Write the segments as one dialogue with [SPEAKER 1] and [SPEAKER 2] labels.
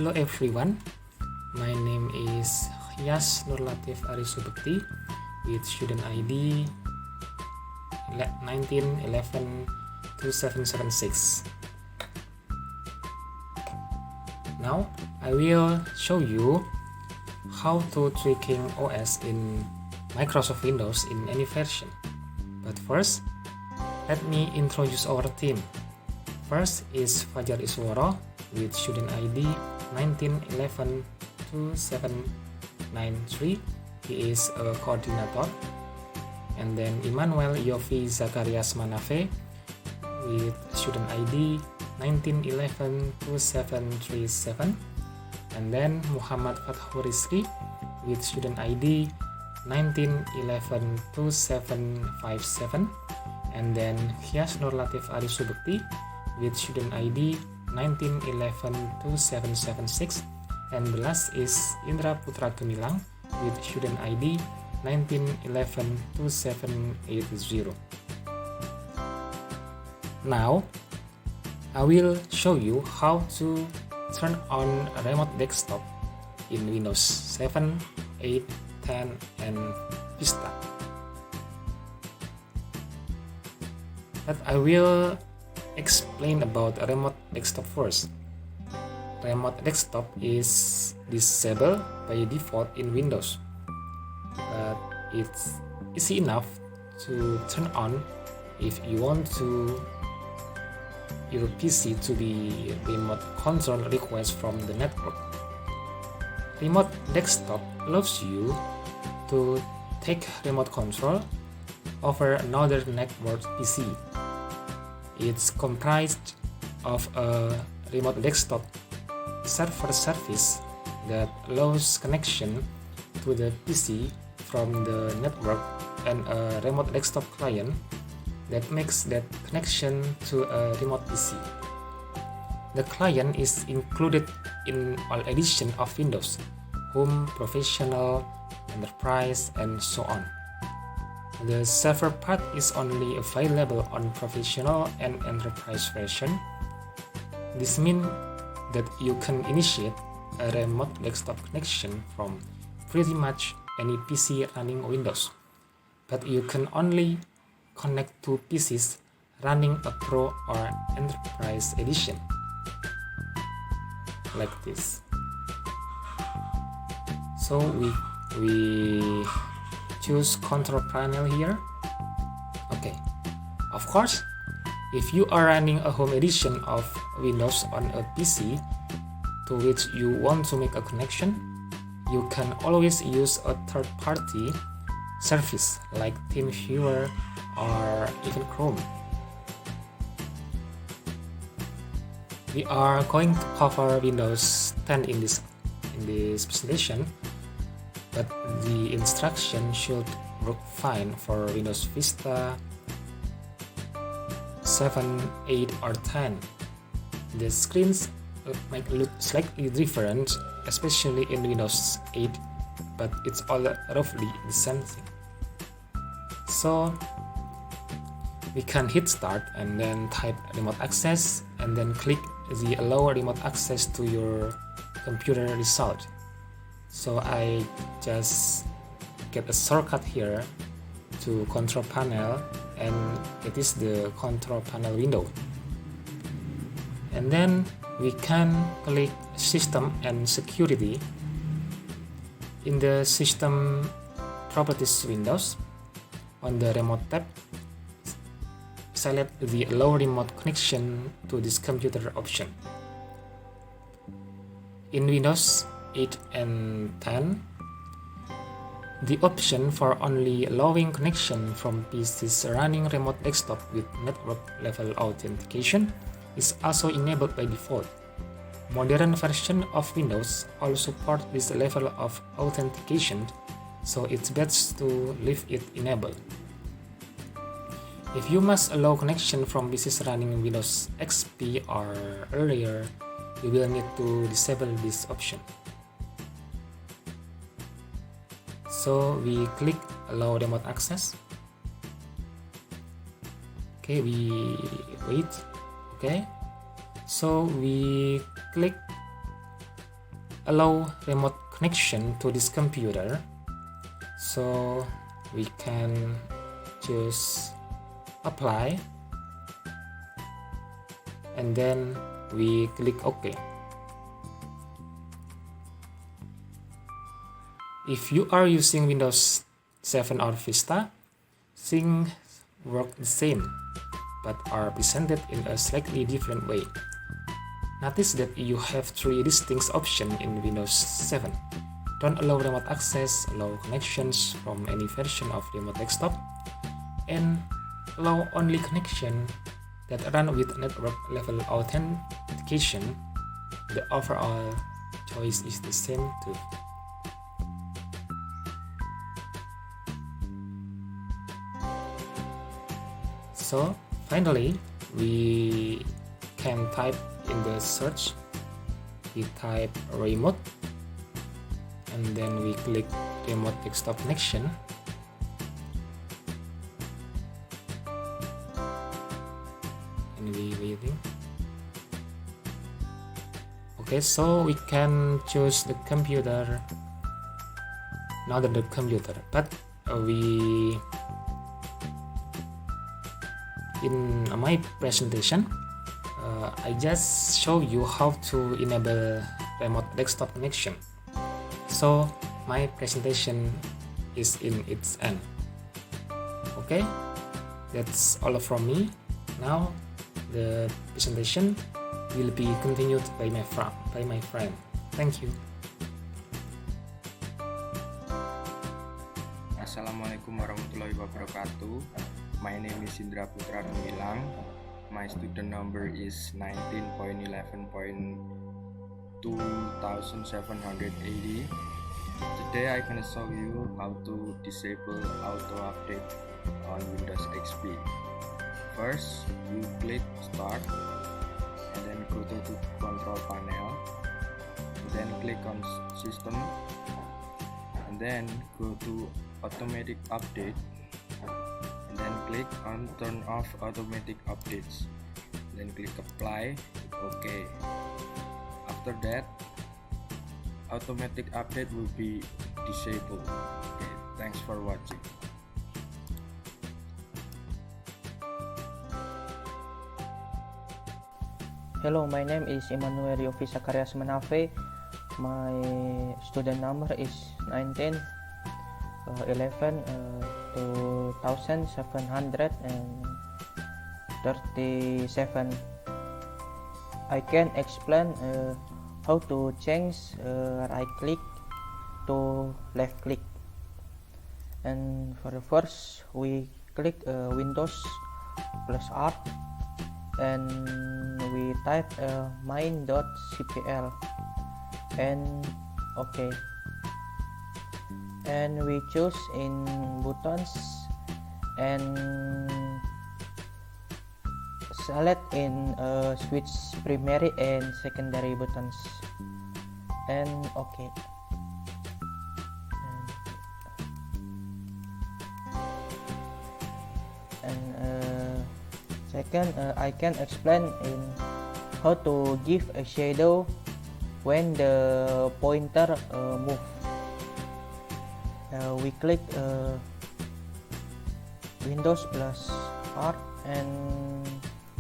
[SPEAKER 1] Hello everyone, my name is Khias Nurlatif Subekti with student ID 19112776. Now I will show you how to tweaking OS in Microsoft Windows in any version. But first, let me introduce our team. First is Fajar Isworo with student ID 19112793. He is a coordinator. And then Immanuel, Yofi, Zakarias, Manafe with student ID 19112737. And then Muhammad Fathur Rizqi with student ID 19112757. And then Khias Nurlatif Subekti with student ID 19112776. And the last is Indra Putra Gemilang with student ID 19112780. Now I will show you how to turn on a remote desktop in Windows 7, 8, 10, and Vista. But I will explain about a remote desktop first. Remote desktop is disabled by default in Windows, but it's easy enough to turn on if you want your PC to be remote control request from the network. Remote desktop allows you to take remote control over another network PC. It's comprised of a remote desktop server service that allows connection to the PC from the network and a remote desktop client that makes that connection to a remote PC. The client is included in all editions of Windows, Home, Professional, Enterprise, and so on. The server part is only available on Professional and Enterprise version. This means that you can initiate a remote desktop connection from pretty much any PC running Windows, but you can only connect to PCs running a Pro or Enterprise edition, like this. So we choose control panel here. Okay, of course, if you are running a home edition of Windows on a PC to which you want to make a connection, you can always use a third-party service like TeamViewer or even Chrome. We are going to cover Windows 10 in this presentation, but the instruction should work fine for Windows Vista 7, 8, or 10. The screens might look slightly different, especially in Windows 8, but it's all roughly the same thing. So we can hit start and then type remote access and then click the allow remote access to your computer result. So I just get a shortcut here to control panel, and it is the control panel window. And then we can click system and security. In the system properties windows, on the remote tab, select the allow remote connection to this computer option. In Windows 8 and 10, the option for only allowing connection from PCs running remote desktop with network level authentication is also enabled by default. Modern version of Windows all support this level of authentication, so it's best to leave it enabled. If you must allow connection from PCs running Windows XP or earlier, you will need to disable this option. So we click allow remote access. Okay, we wait. Okay, so we click allow remote connection to this computer. So we can choose apply and then we click OK. If you are using Windows 7 or Vista, things work the same but are presented in a slightly different way. Notice that you have three distinct options in Windows 7. Don't allow remote access, allow connections from any version of remote desktop, and allow only connection that run with network level authentication. The overall choice is the same too. So finally, we can type in the search, we type remote, and then we click remote desktop connection. And we waiting. Okay, so we can choose the computer, not the computer, but we in my presentation I just show you how to enable remote desktop connection. So my presentation is in its end. Okay, that's all from me. Now the presentation will be continued by my friend. Thank you.
[SPEAKER 2] Assalamualaikum warahmatullahi wabarakatuh. My name is Indra Putra Gemilang. My student number is 19.11.2780. Today I can show you how to disable auto update on Windows XP. First, you click Start and then go to the Control panel, and then click on System, and then go to Automatic Update, and then click on Turn off automatic updates, then click Apply. OK. After that, automatic update will be disabled. Okay, thanks for watching.
[SPEAKER 3] Hello, my name is Immanuel Yofi Zakarias Manafe. My student number is 2737. I can explain how to change right click to left click. And for the first, we click Windows plus R, and we type main.cpl and OK, and we choose in buttons and select in switch primary and secondary buttons and OK. Second, I can explain in how to give a shadow when the pointer move. We click Windows plus R and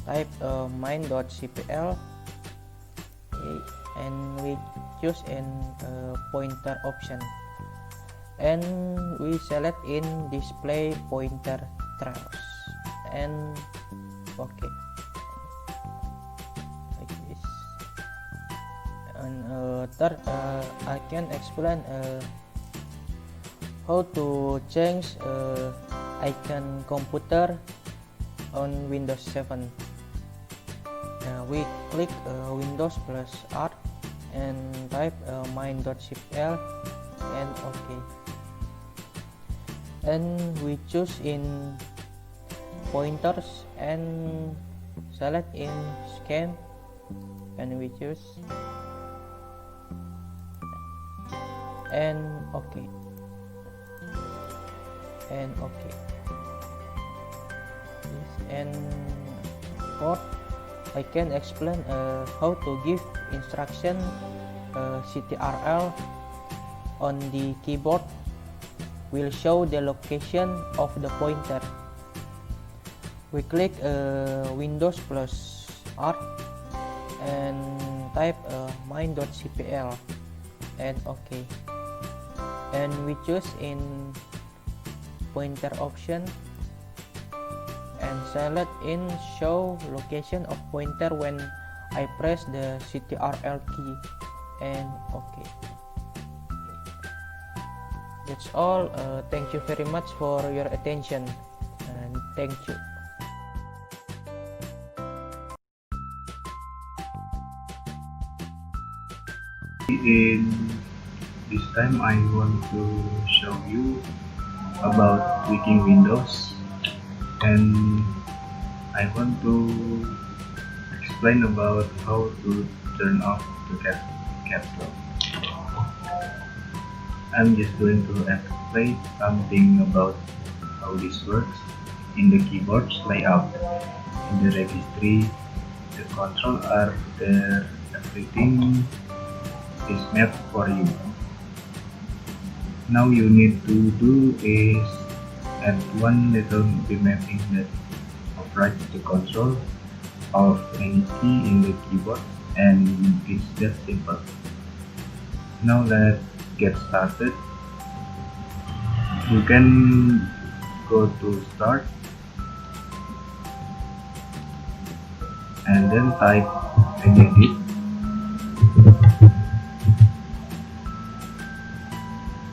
[SPEAKER 3] type main.cpl, and we choose in pointer option, and we select in display pointer trails and OK, like this. And third, I can explain how to change icon computer on Windows 7. We click Windows plus R and type main.cpl and OK, and we choose in pointers and select in scan, and we choose and OK, and OK. Yes, and fourth, I can explain how to give instruction CTRL on the keyboard will show the location of the pointer. We click Windows plus R and type mine.cpl and OK, and we choose in pointer option and select in show location of pointer when I press the CTRL key and OK. That's all. Thank you very much for your attention and thank you.
[SPEAKER 4] In this time I want to show you about tweaking Windows, and I want to explain about how to turn off the caps lock. I'm just going to explain something about how this works. In the keyboard's layout, in the registry, the controls are there, everything is mapped for you. Now you need to do is add one little remapping that overrides the control of any key in the keyboard, and it's that simple. Now let's get started. You can go to Start and then type edit.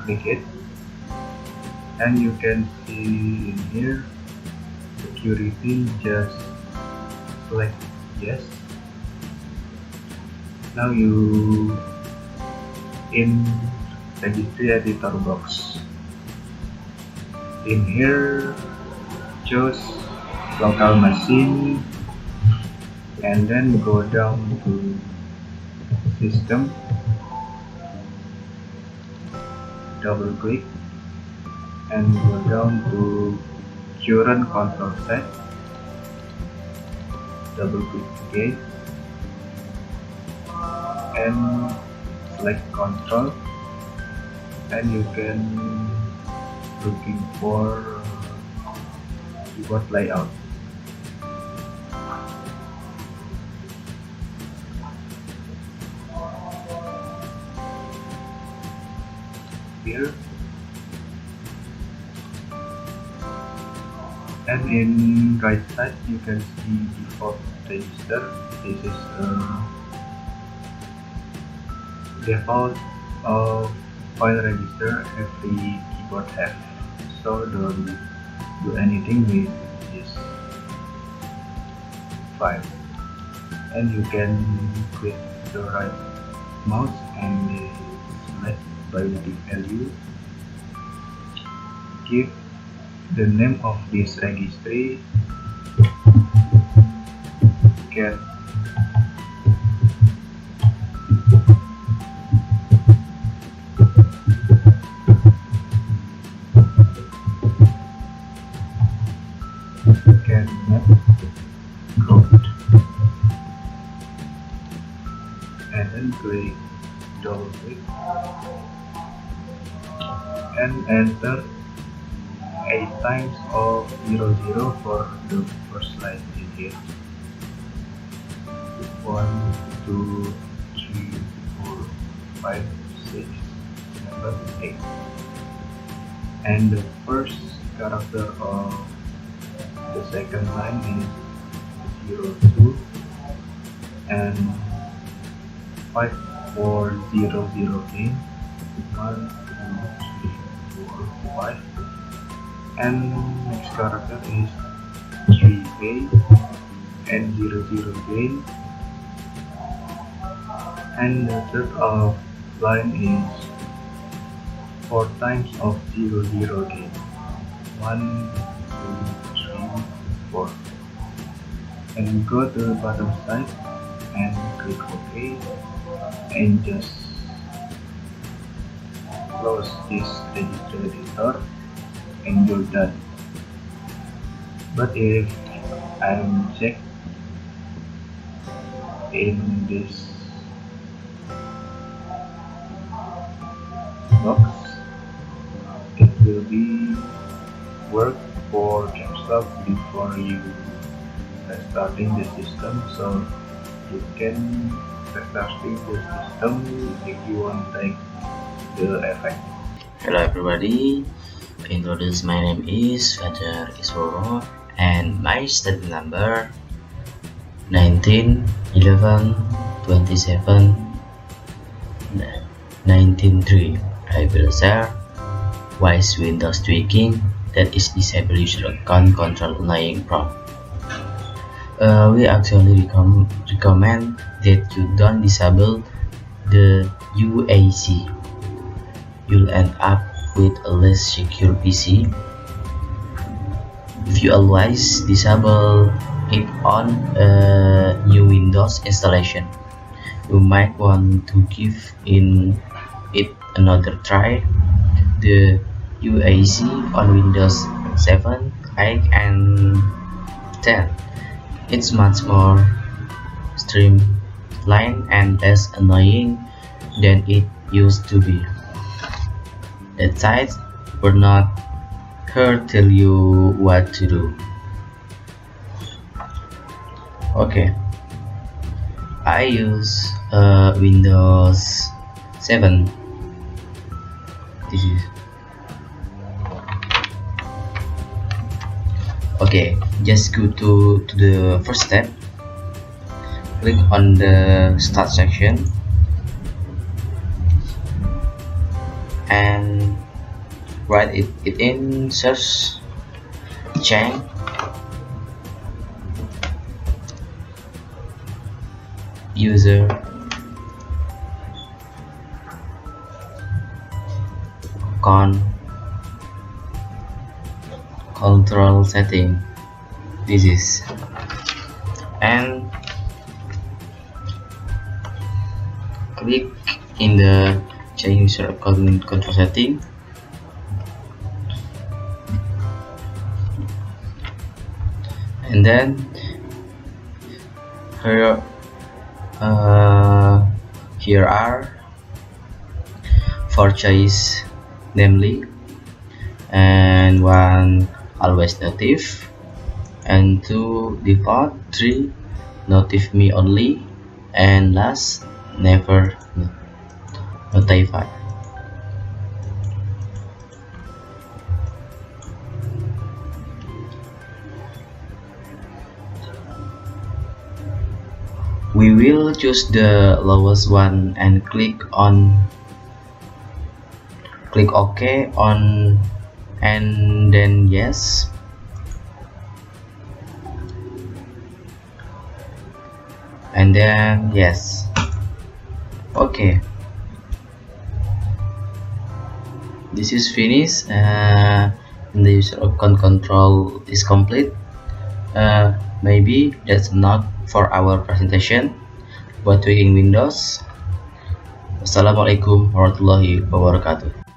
[SPEAKER 4] Click it, and you can see in here security, just select yes. Now you in registry editor box, in here choose local machine and then go down to system, double click and go down to current control set, double click again and select control, and you can looking for keyboard layout. Here, and in right side you can see default register. This is default of file register every keyboard has, so don't do anything with this file. And you can click the right mouse and select biometric value. Give the name of this registry, get map grouped, and then click double click and enter 8 times of 00 for the first line in here. 1, 2, 3, 4, 5, 6, 7, 8. And the first character of the second line is 02 and 5 for 00 again. 1, 2, 3, 4, 5. And next character is 3A and 00 again. And the third of line is 4 times of 00 again. 1, 2, 3, 4. And go to the bottom side and click OK and just close this register editor and you're done. But if I'm check box. It will be work for desktop before you restarting the system, so you can restarting the system if you want to take the effect.
[SPEAKER 5] Hello everybody, introduce my name is Fajar Isworo and my study number 19 11 27 193. I will share why is Windows tweaking that is disable user account control annoying prompt. We actually recommend that you don't disable the UAC. You'll end up with a less secure PC. If you always disable it on a new Windows installation, you might want to give it another try. The UAC on Windows 7, 8 and 10. It's much more streamlined and less annoying than it used to be. That site will not tell you what to do. Okay, I use Windows 7. This is okay. Just go to the first step. Click on the start section and write it in search chain. User control setting. This is and click in the change user account control setting. And then here are 4 choice, namely, and 1 always notif, and 2 default, 3 notif me only, and last never notify. We will choose the lowest one and click OK on and then yes. And then yes. Okay. This is finished and the user account control is complete. Maybe that's not for our presentation about tweaking Windows. Wassalamualaikum warahmatullahi wabarakatuh.